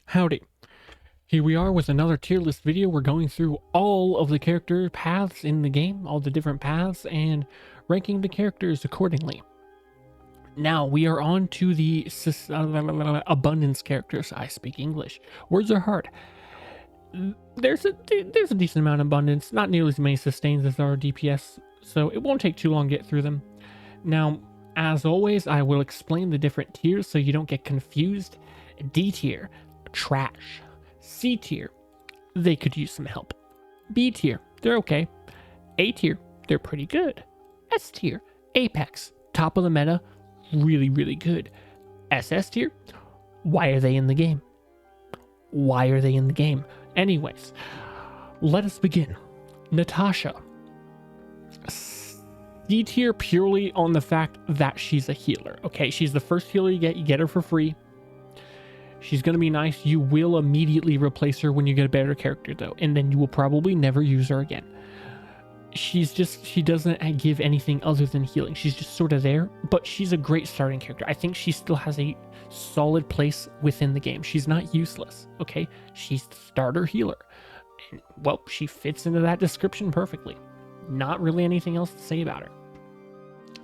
Howdy. Here we are with another tier list video. We're going through all of the character paths in the game, all the different paths, and ranking the characters accordingly. Now we are on to the abundance characters. I speak English. Words are hard. There's a decent amount of abundance, not nearly as many sustains as there are DPS, so it won't take too long to get through them. Now, as always, I will explain the different tiers so you don't get confused. D tier, trash. C tier, they could use some help. B tier, they're okay. A tier, they're pretty good. S tier, Apex, top of the meta, really, really good. SS tier, why are they in the game? Why are they in the game? Anyways, let us begin. Natasha. C tier purely on the fact that she's a healer. Okay, she's the first healer you get her for free. She's going to be nice. You will immediately replace her when you get a better character though, and then you will probably never use her again. She doesn't give anything other than healing. She's just sort of there, but she's a great starting character. I think she still has a solid place within the game. She's not useless, okay? She's the starter healer. And, well, she fits into that description perfectly. Not really anything else to say about her.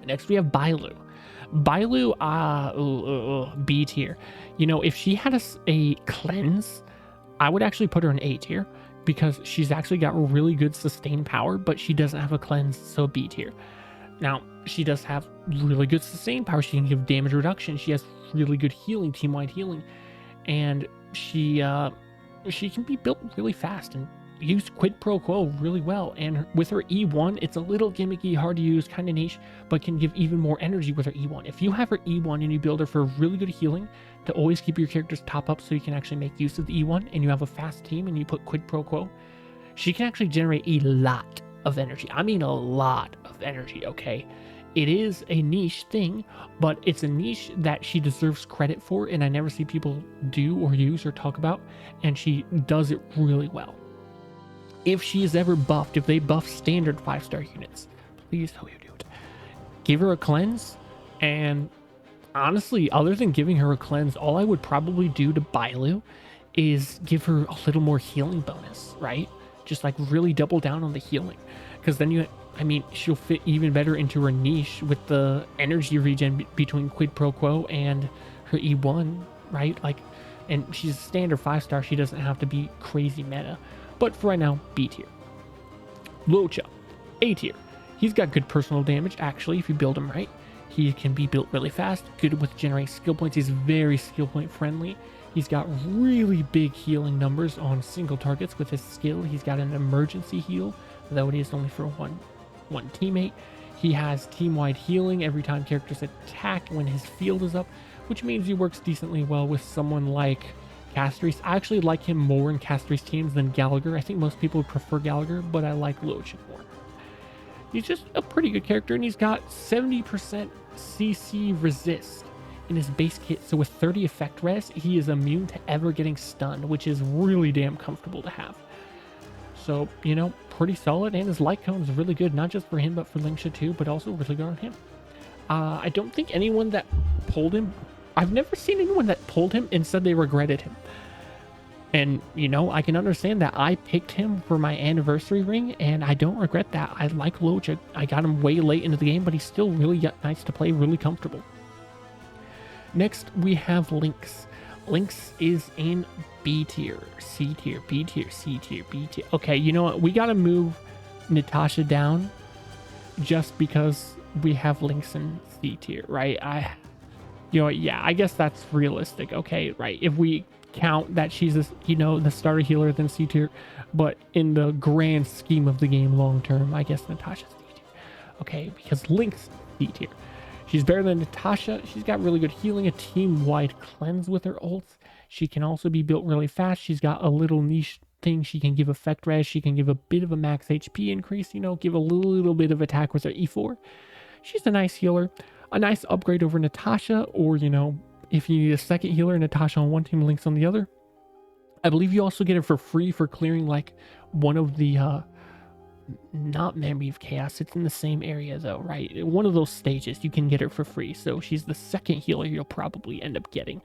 Next, we have Bailu. Bailu, B tier. You know, if she had a cleanse, I would actually put her in A tier because she's actually got really good sustained power, but she doesn't have a cleanse, so B tier. Now, she does have really good sustained power. She can give damage reduction. She has really good healing, team-wide healing, and she can be built really fast and use quid pro quo really well. And with her E1, it's a little gimmicky, hard to use, kind of niche, but can give even more energy with her E1. If you have her E1 and you build her for really good healing to always keep your characters top up so you can actually make use of the E1, and you have a fast team and you put quid pro quo, she can actually generate a lot of energy. I mean a lot of energy, okay? It is a niche thing, but it's a niche that she deserves credit for, and I never see people do or use or talk about, and she does it really well. If she is ever buffed, if they buff standard 5-star units, please tell you do it. Give her a cleanse, and honestly, other than giving her a cleanse, all I would probably do to Bailu is give her a little more healing bonus, right? Just like really double down on the healing, because then she'll fit even better into her niche with the energy regen between quid pro quo and her E1, right? Like, and she's a standard 5-star. She doesn't have to be crazy meta. But for right now, B tier. Luocha, A tier. He's got good personal damage, actually, if you build him right. He can be built really fast, good with generating skill points. He's very skill point friendly. He's got really big healing numbers on single targets with his skill. He's got an emergency heal, though it is only for one teammate. He has team-wide healing every time characters attack when his field is up, which means he works decently well with someone like Castries. I actually like him more in Castries teams than Gallagher. I think most people would prefer Gallagher, but I like Luocha more. He's just a pretty good character, and he's got 70% CC resist in his base kit. So with 30 effect res, he is immune to ever getting stunned, which is really damn comfortable to have. So, you know, pretty solid, and his light cone is really good, not just for him, but for Lingsha too, but also really good on him. I don't think anyone that pulled him, I've never seen anyone that pulled him and said they regretted him. And, you know, I can understand that. I picked him for my anniversary ring, and I don't regret that. I like Luocha. I got him way late into the game, but he's still really nice to play, really comfortable. Next, we have Lynx. Lynx is in B tier, C tier, B tier, C tier, B tier. Okay, you know what? We got to move Natasha down just because we have Lynx in C tier, right? I guess that's realistic. Okay, right. If we count that she's the starter healer, then C tier, but in the grand scheme of the game long term, I guess Natasha's D tier. Okay, because Lynx D tier. She's better than Natasha. She's got really good healing, a team-wide cleanse with her ults. She can also be built really fast. She's got a little niche thing. She can give effect res. She can give a bit of a max HP increase, give a little bit of attack with her E4. She's a nice healer. A nice upgrade over Natasha, or, if you need a second healer, Natasha on one team, Lynx on the other. I believe you also get it for free for clearing, like, one of the, not Memory of Chaos. It's in the same area, though, right? One of those stages, you can get it for free. So she's the second healer you'll probably end up getting.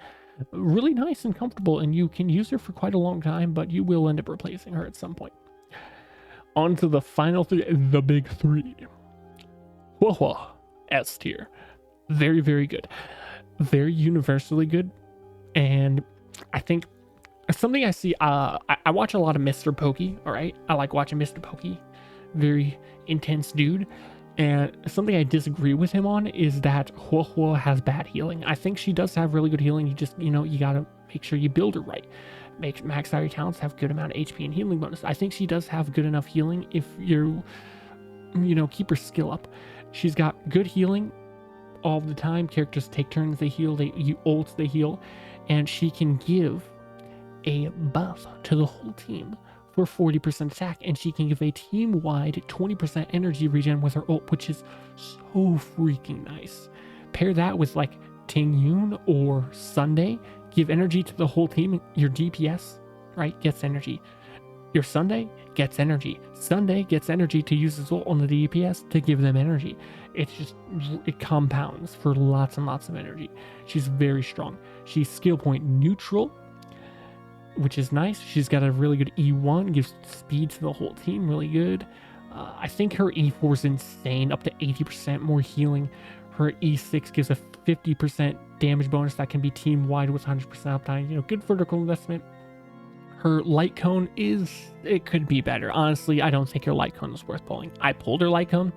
really nice and comfortable, and you can use her for quite a long time, but you will end up replacing her at some point. On to the final three, the big three. Whoa, S tier. Very, very good. Very universally good. And I think something I see, I watch a lot of Mr. Pokey, all right? I like watching Mr. Pokey. Very intense dude. And something I disagree with him on is that Huohuo has bad healing. I think she does have really good healing. You just, you gotta make sure you build her right. Make max out your talents, have good amount of HP and healing bonus. I think she does have good enough healing if you keep her skill up. She's got good healing all the time. Characters take turns, they heal, you ult, they heal. And she can give a buff to the whole team for 40% attack, and she can give a team-wide 20% energy regen with her ult, which is so freaking nice. Pair that with like Ting Yun or Sunday, give energy to the whole team. Your DPS, right, gets energy. Your Sunday gets energy. Sunday gets energy to use his ult on the DPS to give them energy. It compounds for lots and lots of energy. She's very strong. She's skill point neutral, which is nice. She's got a really good E1, gives speed to the whole team, really good. I think her E4 is insane, up to 80% more healing. Her E6 gives a 50% damage bonus that can be team-wide with 100% uptime. Good vertical investment. Her light cone it could be better. Honestly, I don't think her light cone is worth pulling. I pulled her light cone,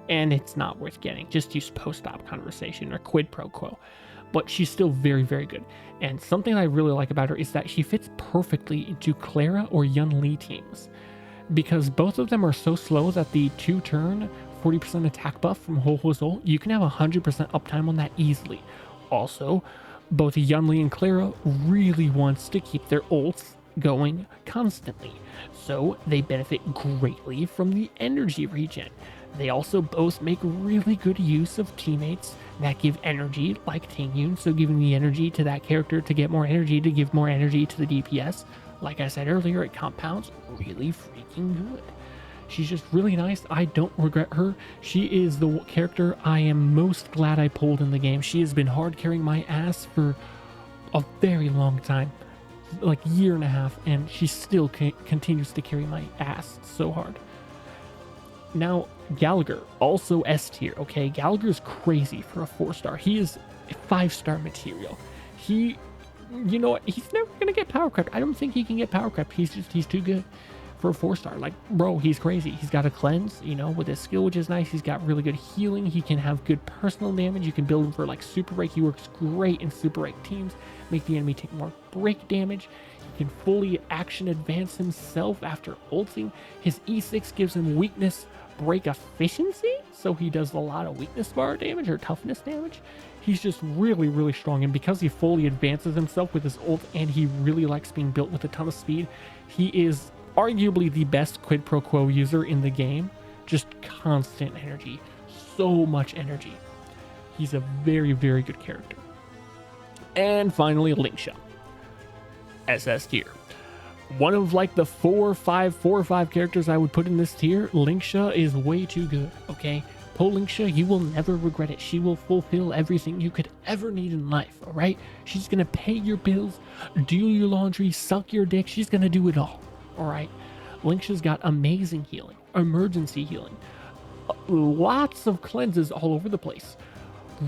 and it's not worth getting. Just use post-op conversation or quid pro quo. But she's still very, very good. And something I really like about her is that she fits perfectly into Clara or Yun Li teams, because both of them are so slow that the 2-turn 40% attack buff from Huohuo's ult, you can have 100% uptime on that easily. Also, both Yun Li and Clara really wants to keep their ults going constantly, so they benefit greatly from the energy regen. They also both make really good use of teammates that give energy, like Ting Yun, so giving the energy to that character to get more energy, to give more energy to the DPS. Like I said earlier, it compounds really freaking good. She's just really nice. I don't regret her. She is the character I am most glad I pulled in the game. She has been hard carrying my ass for a very long time, like a year and a half, and she still continues to carry my ass so hard. Now, Gallagher, also S tier, okay? Gallagher is crazy for a 4-star. He is a 5-star material. He's never going to get power crept. I don't think he can get power crept. He's too good for a 4-star. Like, bro, he's crazy. He's got a cleanse, with his skill, which is nice. He's got really good healing. He can have good personal damage. You can build him for, like, super break. He works great in super break teams. Make the enemy take more break damage. He can fully action advance himself after ulting. His E6 gives him weakness break efficiency, so he does a lot of weakness bar damage or toughness damage. He's just really, really strong, and because he fully advances himself with his ult and he really likes being built with a ton of speed, he is arguably the best quid pro quo user in the game. Just constant energy, so much energy. He's a very, very good character. And finally, Lingsha, SS tier. One of like the 4 or 5 characters I would put in this tier. Lingsha is way too good, okay? Pull Lingsha, you will never regret it. She will fulfill everything you could ever need in life, all right? She's gonna pay your bills, do your laundry, suck your dick. She's gonna do it all right? Lingsha's got amazing healing, emergency healing, lots of cleanses all over the place,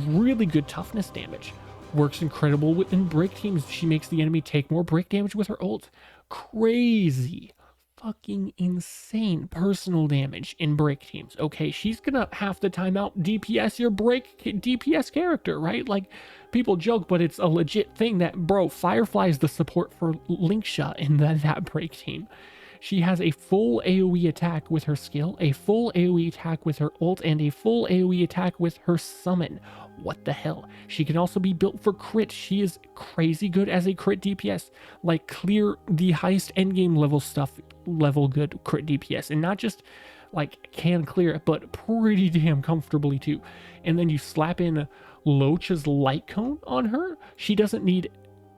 really good toughness damage, works incredible within break teams. She makes the enemy take more break damage with her ult. Crazy, fucking insane personal damage in break teams. Okay, she's gonna have to time out DPS your break DPS character, right? Like, people joke, but it's a legit thing that, bro, Firefly is the support for Lingsha in that break team. She has a full AoE attack with her skill, a full AoE attack with her ult, and a full AoE attack with her summon. What the hell? She can also be built for crit. She is crazy good as a crit DPS. Like, clear the highest endgame level stuff, level good crit DPS. And not just, like, can clear it, but pretty damn comfortably too. And then you slap in Locha's light cone on her. She doesn't need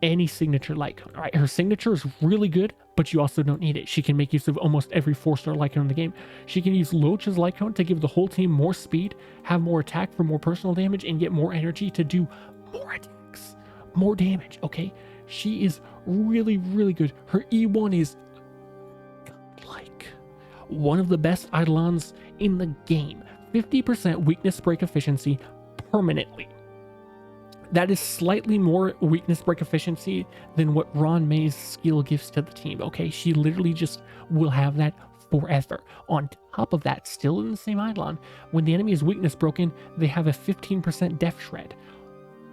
any signature light cone. All right, her signature is really good, but you also don't need it. She can make use of almost every 4-star light cone in the game. She can use Locha's light cone to give the whole team more speed, have more attack for more personal damage, and get more energy to do more attacks. more damage, okay? She is really, really good. Her E1 is like one of the best Eidolons in the game. 50% weakness break efficiency permanently. That is slightly more weakness break efficiency than what Ron May's skill gives to the team, okay? She literally just will have that forever. On top of that, still in the same Eidolon, when the enemy is weakness broken, they have a 15% def shred.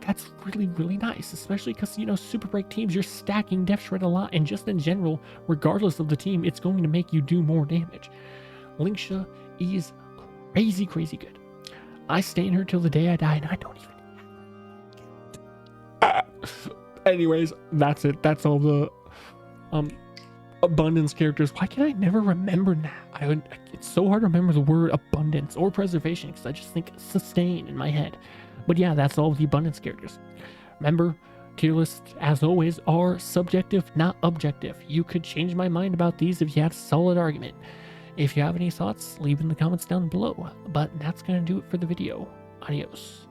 That's really, really nice, especially because, you know, super break teams, you're stacking def shred a lot, and just in general, regardless of the team, it's going to make you do more damage. Linksha is crazy, crazy good. I stain her till the day I die, and I don't even. Anyways, that's it. That's all the abundance characters. Why can I never remember that? It's so hard to remember the word abundance or preservation because I just think sustain in my head. But yeah, that's all the abundance characters. Remember, tier lists, as always, are subjective, not objective. You could change my mind about these if you had a solid argument. If you have any thoughts, leave in the comments down below. But that's going to do it for the video. Adios.